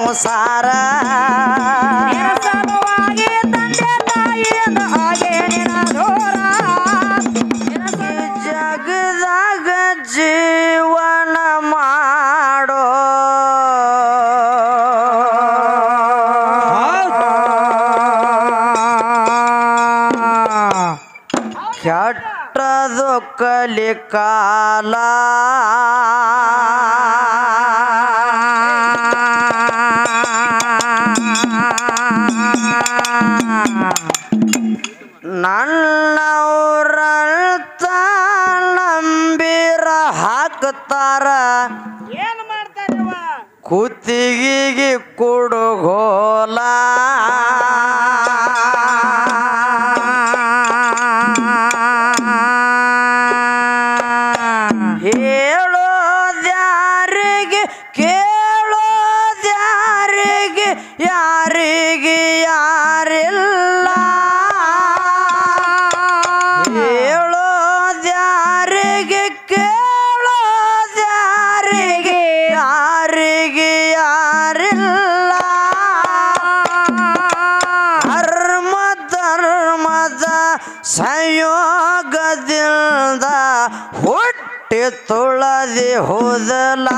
ಸಂಸಾರ ಸಲುವಾಗಿ ತಂದೆ ತಾಯಿಯಿಂದ ಹಾಗೆ ನಿನ್ನ ದೂರ ಜಗದಾಗ ಜೀವನ ಮಾಡೋ ಕೆಟ್ಟದು ಕಲಿಕಾಲ ನನ್ನವ್ರಂತ ನಂಬಿರ ಹಾಕ್ತಾರ ಏನು ಮಾಡ್ತಾರವ ಕುತ್ತಿಗೆಗೆ ಕುಡುಗೋಲ ಹೇಳೋದ್ಯಾರಿಗೆ ಕೇಳೋದ್ಯಾರಿಗೆ ಯಾರಿಗೆ ಯಾರಿಲ್ಲ ಹೇಳೋದ್ಯಾರಿಗೆ ಕೇಳೋದ್ಯಾರಿಗೆ ಯಾರಿಗೆ ಯಾರಿಲ್ಲ ಧರ್ಮದ ಸಂಯೋಗದಿಂದ ಹುಟ್ಟಿ ತುಳದಿ ಹೋದಲ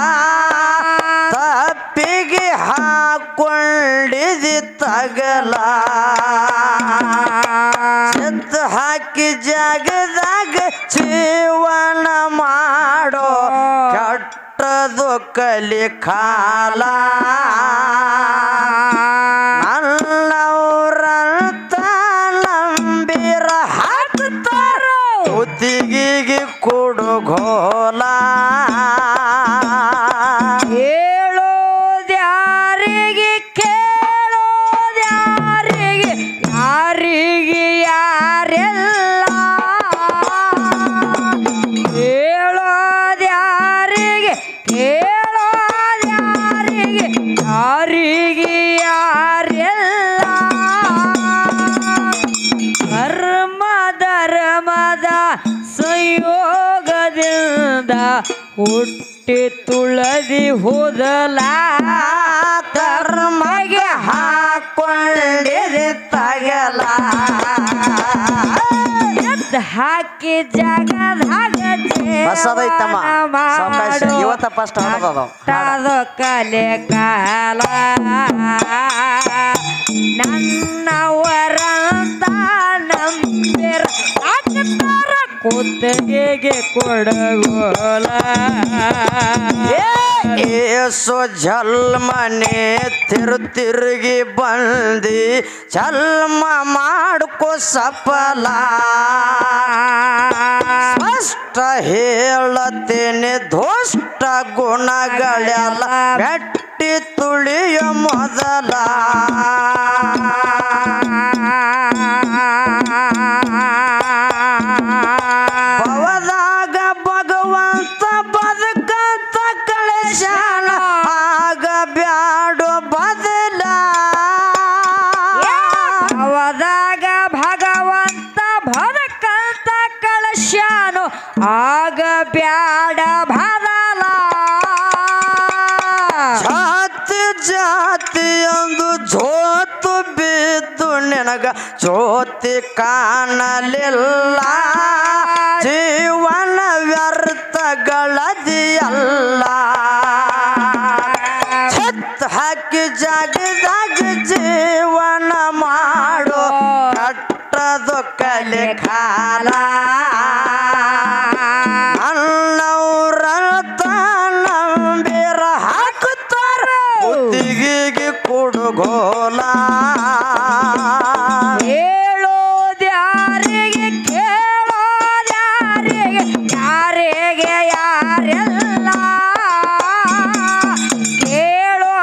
ತಪ್ಪಿಗೆ ಹಾಕೊಂಡಿದಿ ತಗಲ ಎತ್ತು ಹಾಕಿ ಜಾಗದಾಗ ಜೀವನ ಮಾಡೋ ಕೆಟ್ಟದು ಕಲಿಕಾಲ ನನ್ನವ್ರಂತ ನಂಬಿರ ಹಾಕ್ತಾರ ಕುತ್ತಿಗೆಗೆ ಕುಡುಗೋಲ ಹೇಳೋದ್ಯಾರಿಗೆ ಕೇಳೋದ್ಯಾರಿಗೆ ಯಾರಿಗೆ ಯಾರೆಲ್ಲ ಹೇಳೋದ್ಯಾರಿಗೆ ಕೇಳೋದ್ಯಾರಿಗೆ ಯಾರಿಗೆ ಯಾರೆಲ್ಲ ಧರ್ಮದ ಸಂಯೋಗದಿಂದ ಹುಟ್ಟಿ ತುಳದಿ ಹೋದಲ ಕರ್ಮಗೆ ಹಾಕೊಂಡಿದೆ ತಗಲ ಎದ್ದು ಹಾಕಿ ಜಗದಾಗ ಹೊಸದೈತಮ್ಮ ಸಾವಕಾಶ ಇವತ್ತ ಫಸ್ಟ್ ಹಾಡೋದು ಅದು ಕಲೆ ಕಾಲ ನನ್ನವರಂತ ನಂಬಿರ ಹಾಕ್ತಾರ ಕುತ್ತಿಗೆಗೆ ಕೊಡಗೋಲ ಏಸು ಜಲ್ಮನೆ ತಿರುಗಿ ಬಂದಿ ಜಲ್ಮ ಮಾಡ್ಕೋ ಸಫಲ ಸ್ಪಷ್ಟ ಹೇಳತೇನೆ ದುಷ್ಟ ಗುಣಗಳೆಲ್ಲ ಬೆಟ್ಟಿ ತುಳಿಯ ಮೊದಲ ಭವದಾಗ ಭಗವಂತ ಬದುಕಂತ ಕಳಶಾನ ಆಗ ಬ್ಯಾಡೋ ಬದಲ ಅವದಾಗ ಭಗವಂತ ಬದುಕಂತ ಕಳಶಾನು ಆಗ ಬ್ಯಾಡ ಬದಲ ಜಾತಿ ಜಾತಿ ಎಂದು ಜೋತು ಬಿದ್ದು ನಿನಗ ಜ್ಯೋತಿ ಕಾಣಲಿಲ್ಲ ಜೀವನ ವ್ಯರ್ಥಗಳದಿಯಲ್ಲ ಛತ್ ಹಾಕಿ ಜಾಗದಾಗ ಜೀವನ ಮಾಡೋ ಕಟ್ಟದು ಕಲೆ ಕಾಲ ನನ್ನವ್ರಂತ ನಂಬಿರ ಹಾಕುತ್ತಾರ ಕುತ್ತಿಗೆಗೆ ಕುಡುಗೋಲ ಹೇಳೋದ್ಯಾರಿಗೆ ಕೇಳೋದ್ಯಾರಿಗೆ ಯಾರಿಗೆ ಯಾರೆಲ್ಲ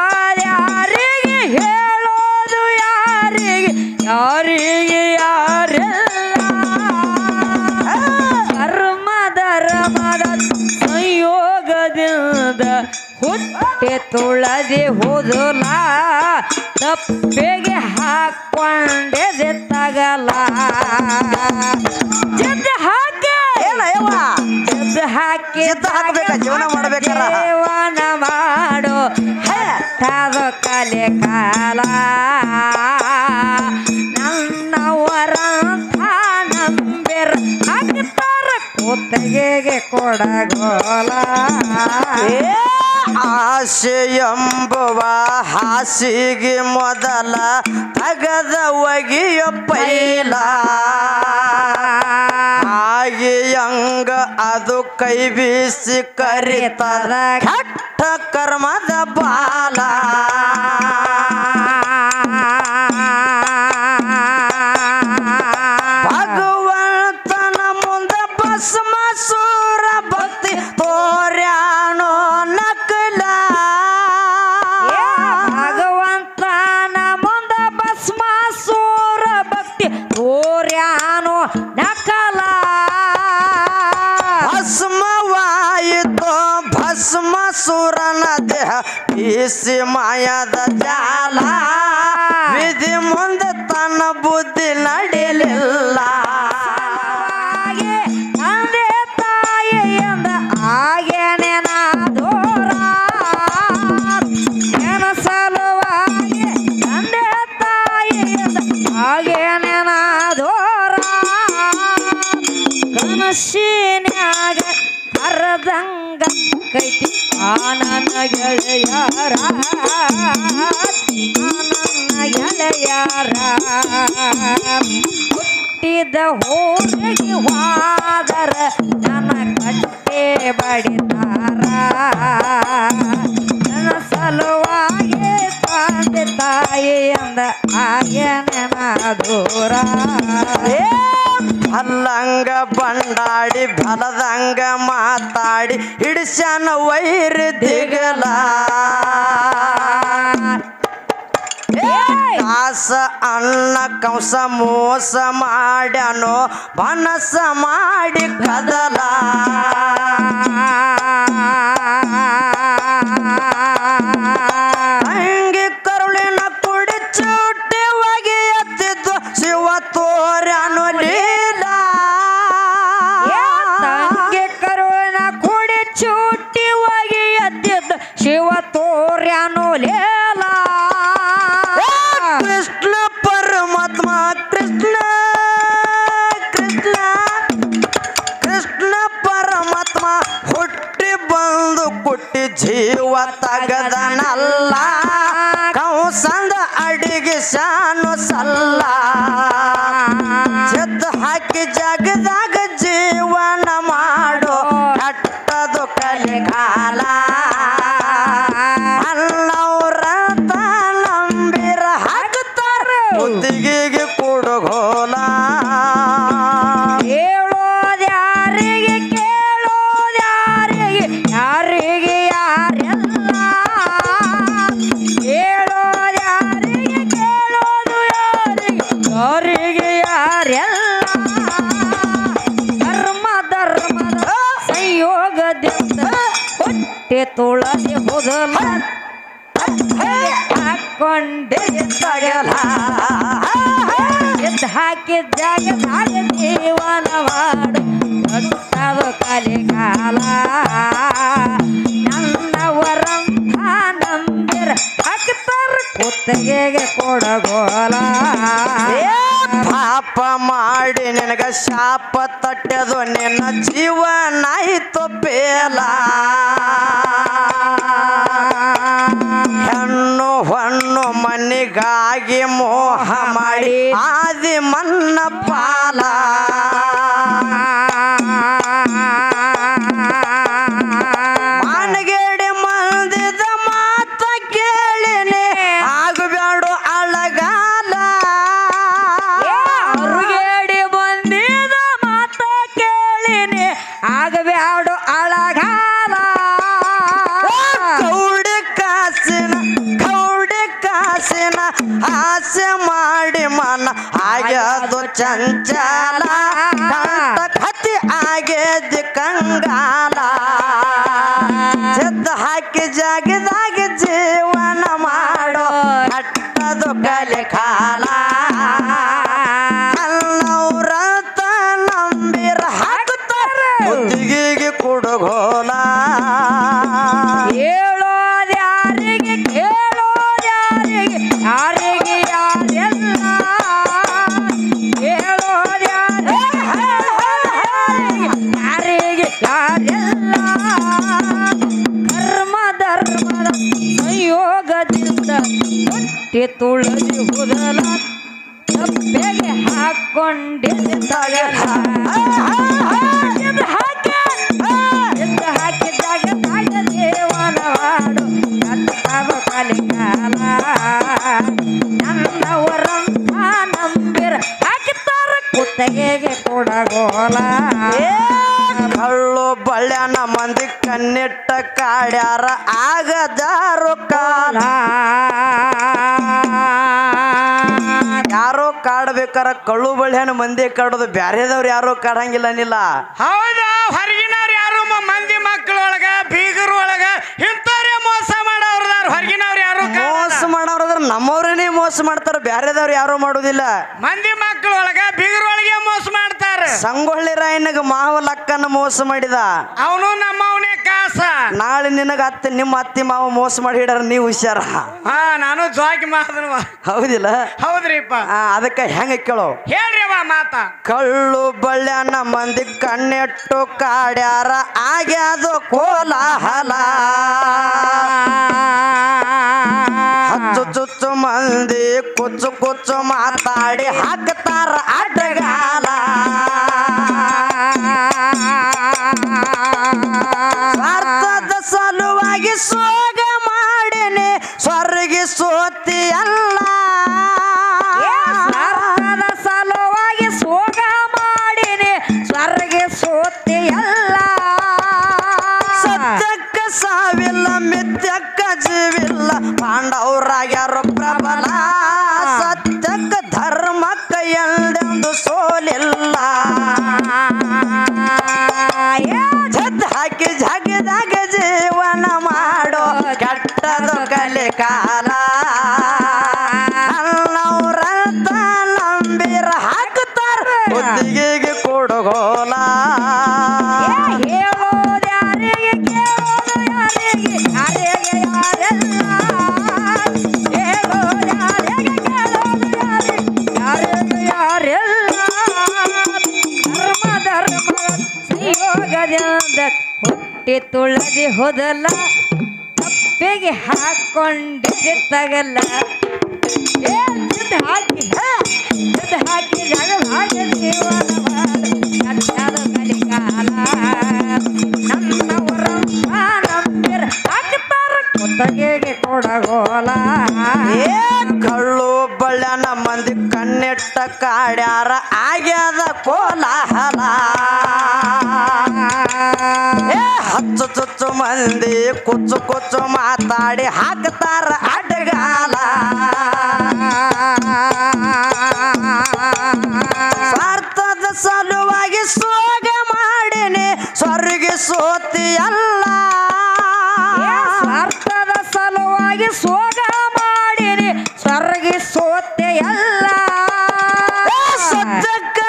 ಕೇಳೋದ್ಯಾರಿಗೆ ಹೇಳೋದು ಯಾರಿಗೆ ಯಾರಿಗೆ ಯಾರೆಲ್ಲ ಧರ್ಮದ ಸಂಯೋಗದಿಂದ ಹುಟ್ಟಿ ತುಳದಿ ಹೋದಲ ತಪ್ಪಿಗೆ ಹಾಕೊಂಡೆ ತಗಲ ಜದ್ದು ಹಾಕಿ ಜದ್ದು ಹಾಕಿ ಹಾಕಬೇಕ ಜೀವನ ಮಾಡ್ಬೇಕಾರ ಜೀವನ ಮಾಡೋ ಹಠದ ಕಲೆ ಕಲೆ ಕಾಲ ನನ್ನವರಂಥ ನಂಬಿರ ಹಾಕ್ತಾರ ಕುತ್ತಿಗೆಗೆ ಕೊಡಗೋಲ ಆಸೆ ಎಂಬುವ ಹಾಸಿಗೆ ಮೊದಲ ತಗದ ಒಗಿಯ ಪೈಲ ಹಾಗೆ ಹಂಗ ಅದು ಕೈ ಬೀಸಿ ಕರಿತದ ಕೆಟ್ಟ ಕರ್ಮದ ಬಾಲ ಭಗವಂತನ ಮುಂದ ಭಸ್ಮಾಸುರ ಭಕ್ತಿ ತೋರ್ಯಾಣೋ ನಕಲ ಭಗವಂತನ ಮುಂದ ಭಸ್ಮಾಸುರ ಭಕ್ತಿ ತೋರ್ಯಾನೋ ನಕಲ ಭಸ್ಮವಾಯಿತು ಭಸ್ಮಾಸುರನ ದೇಹ ಬೀಸಿ ಮಾಯದ ಜಾಲ ವಿಧಿ ಮುಂದೆ ತನ್ನ ಬುದ್ಧಿ ನಡಿಲಿಲ್ಲ ತಂದೆ ತಾಯಿ ಎಂದ ಆಗೇನೆ ನಾ ದೂರ ಏನ ಸಲುವಾಗಿ ತಂದೆ ತಾಯಿ ಎಂದ ಆಗೇನೆ ನಾ ದೂರ ಕನಸಿನ್ಯಾಗ ಕರದಂಗ ಕೈತಿ ನನ್ನ ಗೆಳೆಯರ ನನ್ನ ಗೆಳೆಯರ ಹುಟ್ಟಿದ ಹೋಗಿ ಹೋದರ ನನ್ನ ಕಟ್ಟೆ ಬಡಿತಾರ ನನ್ನ ಸಲುವಾಗಿ ತಂದೆ ತಾಯಿ ಅಂದ ಆಗೇನೆ ನಾ ದೂರ ಅಲ್ಲಂಗ ಬಂಡಾಡಿ ಬಲದಂಗ ಮಾತಾಡಿ ಹಿಡಿಸ್ಯಾನ ವೈರಿ ದಿಗಲ ಕಾಸ ಅನ್ನ ಕಂಸ ಮೋಸ ಮಾಡ್ಯಾನೋ ಬನಸ ಮಾಡಿ ಕದಲ ಹಂಗೆ ಕರುಳಿನ ಕುಡಿ ಚೂಟಿ ಒಗಿ ಎತ್ತಿದ್ದು ಶಿವ ತೋರ್ಯಾನೋ ಲೀಲ ತಂಗೆ ಕರುಣ ಕುಡಿ ಚೂಟಿ ಒಗಿ ಎದ್ದಿದ್ದ ಶಿವ ತೋರ್ಯಾನೋ ಲೇಲ ಕೃಷ್ಣ ಪರಮಾತ್ಮ ಕೃಷ್ಣ ಕೃಷ್ಣ ಕೃಷ್ಣ ಪರಮಾತ್ಮ ಹುಟ್ಟಿ ಬಂದು ಕುಟ್ಟಿ ಜೀವ ತಗದನಲ್ಲ ಕಂಸಂದ ಅಡಿಗೆ ಶಾನು ಸಲ್ಲ ಜದ್ ಹಾಕಿ ಜಗದಾಗ ಜೀವನ ಮಾಡೋ ಕಟ್ಟದು ಕಲಿಕಾಲ ಅನ್ನವ್ರಂತ ನಂಬಿರ ಹಾಕುತ್ತಾರ ಮುತ್ತಿಗೆಗೆ ಕೊಡಗೋಲ ಹೇಳೋದ್ಯಾರಿಗೆ ಕೇಳೋದ್ಯಾರಿಗೆ ಯಾರಿಗೆ ಯಾರೆಲ್ಲ ಹೇಳೋದ್ಯಾರಿಗೆ ಕೇಳೋದು ಯಾರಿಗೆ ಯಾರಿಗೆ ಯಾರೆಲ್ಲ ಧರ್ಮ ಧರ್ಮದ ಸಂಯೋಗದಿಂದ ಹೊಟ್ಟೆ ತುಳದಿ ಹೋದಲ್ಲ ಹಾಕೊಂಡೆ ತಗಲ ಎದ್ದು ಹಾಕಿ ಜಾಗದಾಗ ಜೀವನ ಮಾಡು ಕಟ್ಟದ ಕಲಿಕಾಲ ನನ್ನವರಂಥ ನಂಬಿರ ಹಾಕ್ತಾರ ಕುತ್ತಿಗೆಗೆ ಕೊಡಗೋಲ ಪಾಪ ಮಾಡಿ ನಿನಗ ಶಾಪ ತಟ್ಟದು ನಿನ್ನ ಜೀವನ ಆಯ್ತು ಪೇಲ ಹೆಣ್ಣು ಹೊಣ್ಣು ಮನಿಗಾಗಿ ಮೋಹ ಮಾಡಿ ಆದಿ ಮನ್ನ ಪಾಲ ಮಾನಗೇಡಿ ಮಂದಿದ ಮಾತ ಕೇಳಿನಿ ಆಗಬ್ಯಾಡು ಅಳಗಾಲ ಅರುಗೇಡಿ ಬಂದಿದ ಮಾತ ಕೇಳಿನಿ ಆಗಬ್ಯಾಡು ಅಳಗಾಲ ಕೌಡಿ ಕಾಸಿನ ಆಸೆ ಮಾಡಿ ಮನ ಆಗ್ಯದು ಚಂಚಲ ಕಂಟ ಕತಿ ಆಗ್ಯದ ಕಂಗಾಲ ಜದ್ ಹಾಕಿ ಜಾಗದಾಗ ಜೀವನ ಮಾಡೋ ಕಟ್ಟದು ಕಲೆ ಕಾಲ ಅನ್ನವ್ರಂತ ನಂಬಿರ ಹಾಕುತ್ತಾರ ಮುತ್ತಿಗೆಗೆ ಕೊಡಗೋಲ ಹೇಳೋದ್ಯಾರಿಗೆ ಕೇಳೋದ್ಯಾರಿಗೆ ತುಳದಿ ಹುದಲ ತಪ್ಪೆಗೆ ಹಾಕೊಂಡಿದ್ದ ತಗಲ ಹಾಕಿದಾಗ ತಾಗ ದೇವನವಾಡು ಕತ್ತವ ಕಲಿಕಾಲ ನನ್ನವರಂಥ ನಂಬಿರ ಹಾಕಿತಾರ ಕುತ್ತಗೆಗೆ ಕೊಡಗೋಲ ಕಳ್ಳು ಬಳ್ಳ್ಯಾನ ಮಂದಿ ಕಣ್ಣಿಟ್ಟ ಕಾಡ್ಯಾರ ಆಗದಾರು ಕಾಲ ಯಾರೋ ಕಾಡ್ಬೇಕಾರ ಕಳ್ಳು ಬಳ್ಳ್ಯಾನ ಮಂದಿ ಕಾಡೋದು ಬ್ಯಾರೆದವ್ರು ಯಾರೋ ಕಾಡಂಗಿಲ್ಲ ನಿಲ್ಲ ಹೌದಾ ಹೊರಗಿನವ್ರು ಯಾರು ಮಂದಿ ಮಕ್ಕಳೊಳಗ ಬೀಗರ ಒಳಗ ಇಂಥವ್ರೇ ಮೋಸ ಮಾಡೋರ್ದಾರ ಹೊರಗಿನವ್ರು ಯಾರು ಮೋಸ ಮಾಡೋದ್ರ ನಮ್ಮವ್ರನ್ನೇ ಮೋಸ ಮಾಡ್ತಾರ ಬ್ಯಾರೆದವ್ರು ಯಾರು ಮಾಡೋದಿಲ್ಲ ಮಂದಿ ಮಕ್ಕಳೊಳಗ ಬೀಗರೊಳಗೆ ಮೋಸ ಮಾಡ್ತಾರ ಸಂಗೊಳ್ಳಿ ರಾಯಣ್ಣಗ ಮಾವಲಕ್ಕನ ಮೋಸ ಮಾಡಿದ ಅವನು ನಮ್ಮವನೇ ಕಾಸ ನಾಳೆ ನಿನಗ ನಿಮ್ಮ ಅತ್ತಿ ಮಾವ ಮೋಸ ಮಾಡಿ ಹಿಡಾರ ನೀವು ಹುಷಾರ ಹಾ ನಾನು ಜೋಗಿ ಮಾದನವ ಹೌದಿಲ್ಲ ಹೌದ್ರಿಪ್ಪ ಅದಕ್ಕೆ ಹೆಂಗ ಕೇಳೋ ಹೇಳ್ರಿವ ಮಾತ ಕಳ್ಳು ಬಳ್ಳ್ಯಾನ ಮಂದಿ ಕಣ್ಣೆಟ್ಟು ಕಾಡ್ಯಾರ ಆಗ್ಯಾದು ಕೋಲಾಹಲ ಹಚ್ಚು ಚುಚ್ಚು ಮಂದಿ ಕುಚ್ಚು ಕುಚ್ಚು ಮಾತಾಡಿ ಹಾಕ್ತಾರ ಅಡ್ಡಗಾಲ ಸ್ವಾರ್ಥದ ಸಲುವಾಗಿ ಸೋಗ ಮಾಡಿನಿ ಸ್ವರ್ಗಿ ಸೋತಿ ಅಲ್ಲ ಸ್ವಾರ್ಥದ ಸಲುವಾಗಿ ಸೋಗ ಮಾಡಿನಿ ಸ್ವರ್ಗೆ ಸೋತಿಯಲ್ಲ ಸತ್ಯಕ್ಕ ಸಾವಿಲ್ಲ ಮಿಥ್ಯಕ್ಕ ಜೀವಿಲ್ಲ ಪಾಂಡವರಾಗ್ಯಾರು ಪ್ರಬಲ ಸತ್ಯಕ್ಕ ಧರ್ಮಕ್ಕ ಎಂದೆಂದು ಸೋಲಿಲ್ಲ ಜದ್ ಹಾಕಿ ಜಗದಾಗ ಜೀವನ ಮಾಡೋ ಕೆಟ್ಟದು ಕಲಿ ಕಾಲ ಅನ್ನವ್ರಂತ ನಂಬಿರ ಹಾಕ್ತಾರ ಬುದ್ಧಿಗೆ ಕೊಡಗೋಲ ಹೇಳೋದ್ಯಾರಿಗೆ ಕೇಳೋದು ಯಾರಿಗೆ ಯಾರಿಗೆ ಯಾರೆಲ್ಲ ಹೇಳೋದ್ಯಾರಿಗೆ ಕೇಳೋದು ಯಾರಿಗೆ ಯಾರೆಲ್ಲ ಧರ್ಮ ಸಂಯೋಗದಿಂದ ಹುಟ್ಟಿ ತುಳದಿ ಹೋದಲ್ಲ ತಪ್ಪೆಗೆ ಹಾಕೊಂಡಿದ್ದೆ ತಗಲ್ಲ ಹಾಕಿ ಜಾಗ ಭಾಗ ಜೀವನ ಕಟ್ಟದ ಕಲಿಕಾಲ ನನ್ನವರ ನಂಬಿರ ಹಾಕ್ತಾರ ಕುತ್ತಗೆಗೆ ಕೊಡಗೋಲ ಕಳ್ಳು ಬಳ್ಳ್ಯಾನ ಮಂದಿ ಕಣ್ಣೆಟ್ಟ ಕಾಡ್ಯಾರ ಆಗ್ಯಾದ ಕೋಲಾಹಲ ಹಚ್ಚು ಚುಚ್ಚು ಮಂದಿ ಕುಚ್ಚು ಕುಚ್ಚು ಮಾತಾಡಿ ಹಾಕ್ತಾರ ಅಡ್ಡಗಾಲ ಸ್ವಾರ್ಥದ ಸಲುವಾಗಿ ಸೋಗ ಮಾಡಿನಿ ಸ್ವರ್ಗಿ ಸೋತಿ ಅಲ್ಲ ಸ್ವಾರ್ಥದ ಸಲುವಾಗಿ ಸೋಗ ಮಾಡಿನಿ ಸ್ವರ್ಗಿ ಸೋತೆಯಲ್ಲ ಸತ್ಯಕ್ಕ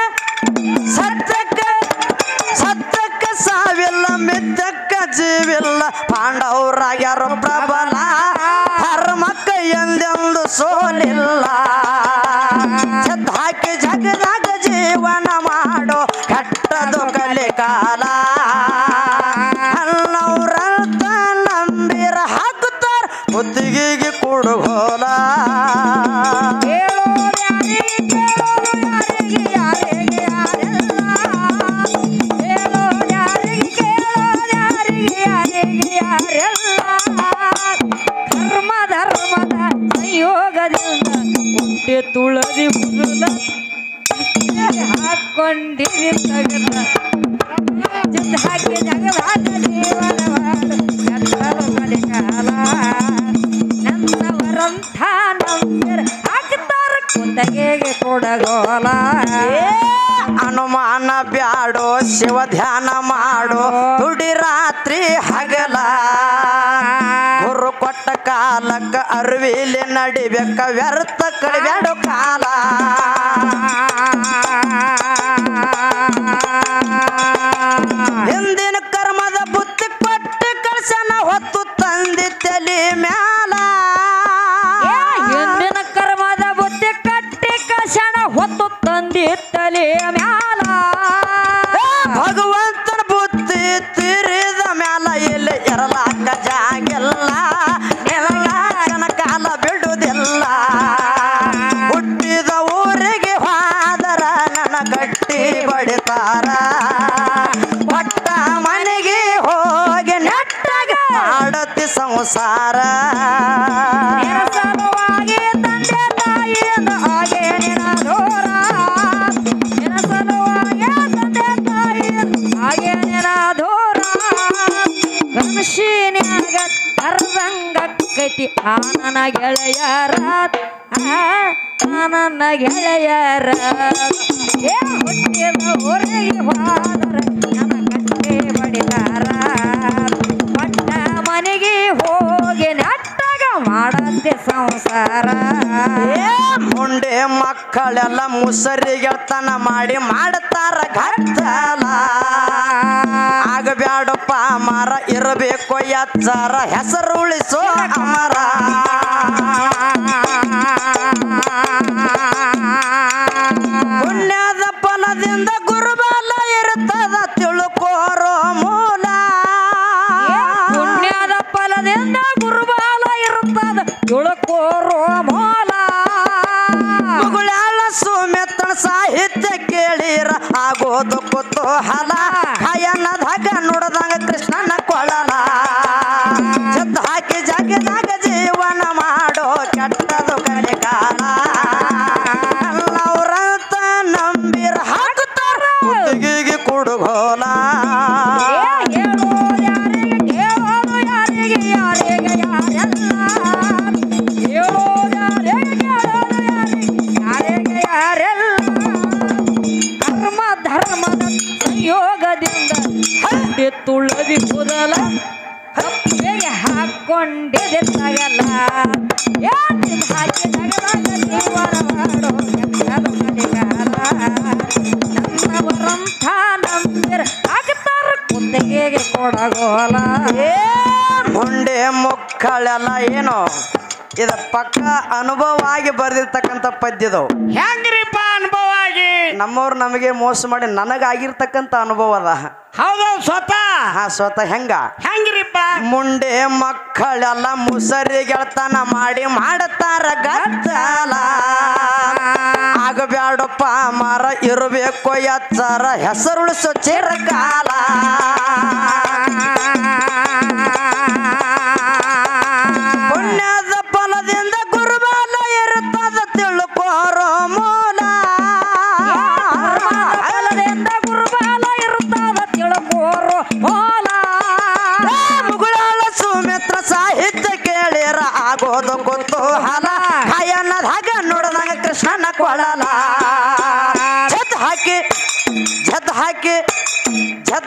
ಸತ್ಯಕ್ಕ ಸತ್ಯಕ್ಕ ಸಾವಿಲ್ಲ ಮಿಥ್ಯಕ್ಕ ಜೀವಿಲ್ಲ ಪಾಂಡವರಾಗ್ಯಾರು ಪ್ರಬಲ ಧರ್ಮಕ್ಕ ಎಂದೆಂದು ಸೋಲಿಲ್ಲ ಜದ್ ಹಾಕಿ ಜಗದಾಗ ಜೀವನ ಮಾಡೋ ಕೆಟ್ಟದು ಕಲಿ ಕಾಲ ಅನ್ನವ್ರಂತ ನಂಬಿರ ಹಾಕುತ್ತಾರ ಬುದ್ಧಿಗೆ ಕೊಡುಗೋಲ ಧರ್ಮದ ಸಂಯೋಗದಿಂದ ಹುಟ್ಟಿ ತುಳದಿ ಹುಡುಲ ಹಾಕೊಂಡಿರಿ ತಗಲ ಜೊತೆ ಹಾಕಿ ಜಗದಾಗ ಜೀವನ ಕಲಿಕಾಲ ನನ್ನವರಂಥ ನಂಬಿರ ಹಾಕ್ತಾರ ಕುತ್ತಗೆಗೆ ಕೊಡಗೋಲ ಅನುಮಾನ ಬ್ಯಾಡೋ ಶಿವ ಧ್ಯಾನ ಮಾಡೋ ದುಡಿ ರಾತ್ರಿ ಹಗಲ ಗುರು ಕೊಟ್ಟ ಕಾಲಕ್ಕ ಅರಿವಿಲಿ ನಡಿಬೇಕ ವ್ಯರ್ಥ ಕಡಿಬೇಡ ಕಾಲ ಹಿಂದಿನ ಕರ್ಮದ ಬುತ್ತಿ ಕೊಟ್ಟು ಕಳ್ಸನ ಹೊತ್ತು ತಂದಿ ತಲೆ ಮ್ಯಾಲ ಹಿಂದಿನ ಕರ್ಮದ ಬುದ್ಧಿ ಕಟ್ಟಿ ಕಷಣ ಹೊತ್ತು ತಂದಿ ತಲೆ ಮ್ಯಾಲ ಭಗವಂತನ ಬುದ್ಧಿ ತಿರಿದ ಮ್ಯಾಲ ಇಲ್ಲಿ ಇರಲಾಕ ಜಾಗಿಲ್ಲ ಎಲ್ಲ ಕಾಲ ಬಿಡುವುದಿಲ್ಲ ನನ್ನ ಕಟ್ಟಿ ಬಡಿತಾರ ಪಟ್ಟ ಮನೆಗೆ ಹೋಗಿ ನೆಟ್ಟಾಗ ಮಾಡತಿ ಸಂಸಾರ ನಿನ್ನ ಸಲುವಾಗಿ ತಂದೆ ತಾಯಿಯಿಂದ ಹಾಗೆ ನಿನ್ನ ದೂರ ನಿನ್ನ ಸಲುವಾಗಿ ತಂದೆ ತಾಯಿಯಿಂದ ಹಾಗೆ ನಿನ್ನ ದೂರ ಗಮಶಿನ್ಯಾಗ ಅರ್ಧಂಗಕ್ಕೈತಿ ಆ ನನ್ನ ಗೆಳೆಯರ ನನ್ನ ಗೆಳೆಯರ ಏ ಹುಟ್ಟಿದ ಊರಿಗೆ ಹೋದರೆ ನನ್ನ ಕಟ್ಟೆ ಬಡಿತಾರ ಪಟ್ಟ ಮನೆಗೆ ಹೋಗಿ ನೆಟ್ಟಾಗ ಮಾಡತ್ತೆ ಸಂಸಾರ ಮುಂಡೆ ಮಕ್ಕಳೆಲ್ಲ ಮುಸರಿಗೆಳ್ತನ ಮಾಡಿ ಮಾಡ್ತಾರ ಗದ್ದಲ ಆಗಬ್ಯಾಡಪ್ಪ ಮರ ಇರಬೇಕು ಎಚ್ಚರ ಹೆಸರು ಉಳಿಸೋ ಅಮರ ಪುಣ್ಯದ ಫಲದಿಂದ ಗುರುಬಲ ಇರ್ತದ ತಿಳ್ಕೋರೋ ಮೂಲ ಪುಣ್ಯದ ಫಲದಿಂದ ಗುರುಬಾಲ ಇರುತ್ತದ ತಿಳ್ಕೋರೋ ಮೂಲ ಮುಗುಳ್ಯಾಳ ಸುಮಿತ್ರ ಸಾಹಿತ್ಯ ಕೇಳಿರ ಆಗೋದು ಕುತೂಹಲ ಹಯನದಾಗ ನುಡ್ದಂಗ ಕೃಷ್ಣನ ಕೊಳಲ ಜದ್ ಹಾಕಿ ಜಗದಾಗ ಜೀವನ ಮಾಡೋ ಕೆಟ್ಟದು ಕಲಿಕಾಲ ಅವ್ರಂತ ನಂಬಿರ ಹಾಕುತ್ತಾರ ಕುತ್ತಿಗೆಗೆ ಕುಡುಗೋಲ ಹೇಳೋದು ಯಾರಿಗೆ ಯಾರಿಗೆ ಯಾರೆಲ್ಲ ಹೇಳೋದು ಯಾರಿಗೆ ಯಾರೆಲ್ಲ ಕರ್ಮ ಧರ್ಮದ ಸಂಯೋಗದಿಂದ ಹಂಡಿ ತುಳದಿ ಕೂದಲ ಕಪ್ಪೆಗೆ ಹಾಕೊಂಡಿದೆ ತಗಲ ಯಾಕೆ ಹಾಕಿ ತಗಲಾಗ ಜೀವನ ಮಾಡೋ ಕೆಟ್ಟದು ಕಲಿಗಾಲ ನನ್ನವರಂಥ ನಂಬಿರ ಆಗ್ತಾರ ಕುತ್ತಿಗೆಗೆ ಕೊಡಗೋಲ ಮುಂಡೆ ಮಕ್ಕಳೆಲ್ಲ ಏನು ಇದ ಪಕ್ಕ ಅನುಭವ ಆಗಿ ಬರೆದಿರ್ತಕ್ಕಂಥ ಪದ್ಯದು ಹೆಂಗ್ರಿಪ್ಪ ಅನುಭವ ಆಗಿ ನಮ್ಮವ್ರು ನಮಗೆ ಮೋಸ ಮಾಡಿ ನನಗಾಗಿರ್ತಕ್ಕಂಥ ಅನುಭವ ಅದ ಹೌದು ಸ್ವತಃ ಹಾ ಸ್ವತಃ ಹೆಂಗ್ರಿಪ್ಪ ಮುಂಡೆ ಮಕ್ಕಳೆಲ್ಲ ಮುಸರಿ ಗೆಳ್ತನ ಮಾಡಿ ಮಾಡ್ತಾರ ಗದ್ದಲ ಆಗಬ್ಯಾಡಪ್ಪ ಮರ ಇರಬೇಕು ಎಚ್ಚರ ಹೆಸರುಳಿಸೋ ಚಿರಕಾಲ ಪುಣ್ಯದ ಫಲದಿಂದ ಗುರುಬಾಲ ಇರುತ್ತದ ತಿಳ್ಕೋರೋ ಮೂಲ ಫಲದಿಂದ ಗುರುಬಾಲ ಇರುತ್ತದ ತಿಳ್ಕೋರೋ ಮೂಲ ಮುಗುಳಾಳ ಸುಮಿತ್ರ ಸಾಹಿತ್ಯ ಕೇಳಿರ ಆಗೋದು ಕುತೂಹಲ ಹಯನದಾಗ ನುಡ್ದಂಗ ಕೃಷ್ಣನ ಕೊಳಲ ಜದ್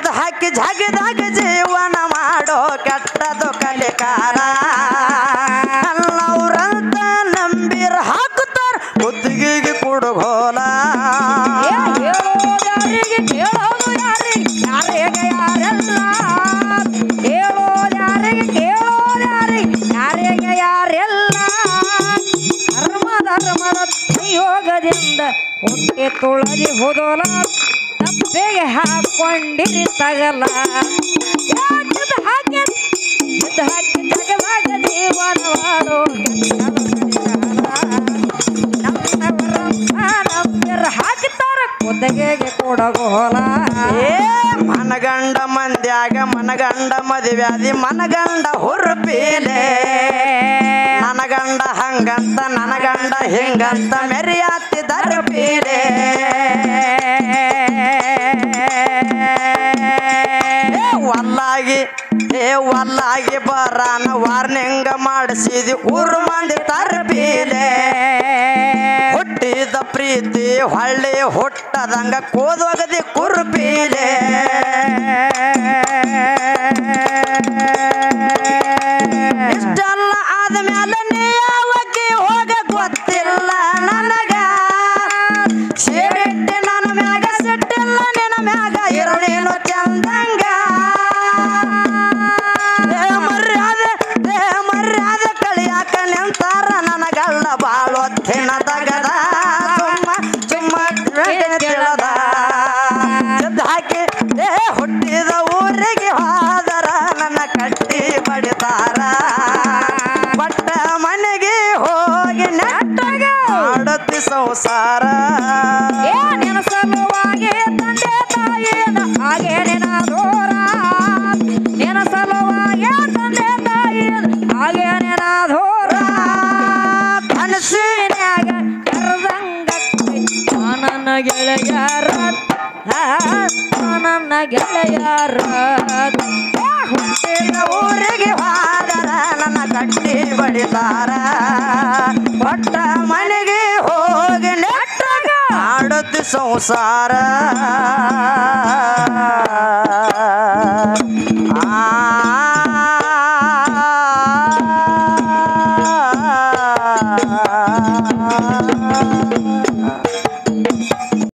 ಹಾಕಿ ಜಗದಾಗ ಜೀವನ ಮಾಡೋ ಕೆಟ್ಟದು ಕಲಿಕಾರ ಅವ್ರಂತ ನಂಬಿರ ಹಾಕುತ್ತಾರ ಕುತ್ತಿಗೆಗೆ ಕುಡುಗೋಲ ಹೇಳೋದು ಯಾರಿಗೆ ಕೇಳೋದು ಯಾರಿಗೆ ಯಾರಿಗೆ ಯಾರೆಲ್ಲ ಹೇಳೋದು ಯಾರಿಗೆ ಯಾರಿಗೆ ಯಾರೆಲ್ಲ ಧರ್ಮದ ಸಂಯೋಗದಿಂದ ಹೊಟ್ಟೆ ತುಳದಿ ಹೋದೋಲ ತಪ್ಪೆಗೆ ಹಾಕೊಂಡಿರಿ ತಗಲ ಯಾಕದ ಹಾಕಿ ತಗಲಾಗ ಜೀವನ ಮಾಡೋ ನಂಬಿರ ಹಾಕ್ತಾರ ಕುತ್ತಿಗೆಗೆ ಕೊಡಗೋಲ ಮನಗಂಡ ಮಂದ್ಯಾಗ ಮನಗಂಡ ಮದುವ್ಯಾದಿ ಮನಗಂಡ ಹುರುಪೀಲೆ ನನಗಂಡ ಹಂಗಂತ ನನಗಂಡ ಹಿಂಗಂತ ಮೆರಿಯಾತಿ ದರ್ಪೀಲೆ ವಲ್ಲಾಗಿ ಬರಾನ ವಾರ್ನಿಂಗ ಮಾಡಿಸಿದಿ ಊರು ಮಂದಿ ತರ್ಪೀಲೆ ಹುಟ್ಟಿದ ಪ್ರೀತಿ ಹೊಳ್ಳಿ ಹುಟ್ಟದಂಗ ಕೋದೋಗದಿ ಕುರುಪೀಲೆ ಇಷ್ಟೆಲ್ಲ ಆದ್ಮೇಲೆ ನೀ ಯಾವಾಗ ಹೋಗ ಗೊತ್ತಿಲ್ಲ ನನಗ ಸೇರಿಟ್ಟಿ ನನ್ನ ಮ್ಯಾಗ ಸಿಟ್ಟಿಲ್ಲ ನಿನ್ನ ಮ್ಯಾಗ ಇರಲೇನು ಚಂದಂಗ ಮರ್ಯಾದೆ ಕಳಿಯಾಕ ನಿಂತಾರ ನನಗಲ್ಲ ಬಾಳೊತ್ತಿನ ತಗದ ಚುಮ್ಮ ತಿಳದ ಹಾಕಿ ಹುಟ್ಟಿದ ಊರಿಗೆ ಹೋದರ ನನ್ನ ಕಟ್ಟಿ ಬಡಿತಾರ ಪಟ್ಟ ಮನೆಗೆ ಹೋಗಿ ನೆಟ್ಟಾಗ ಆಡತಿ ಸಂಸಾರ ನೆನಸಲು ನನ್ನ ಗೆಳೆಯರ ಹುಟ್ಟಿದ ಊರಿಗೆ ಹಾದರ ನನ್ನ ಕಟ್ಟಿ ಬಡಿತಾರ ಪಟ್ಟ ಮನೆಗೆ ಹೋಗಿ ನೆಟ್ಟಾಗ ಆಡುತ್ತಿ ಸಂಸಾರ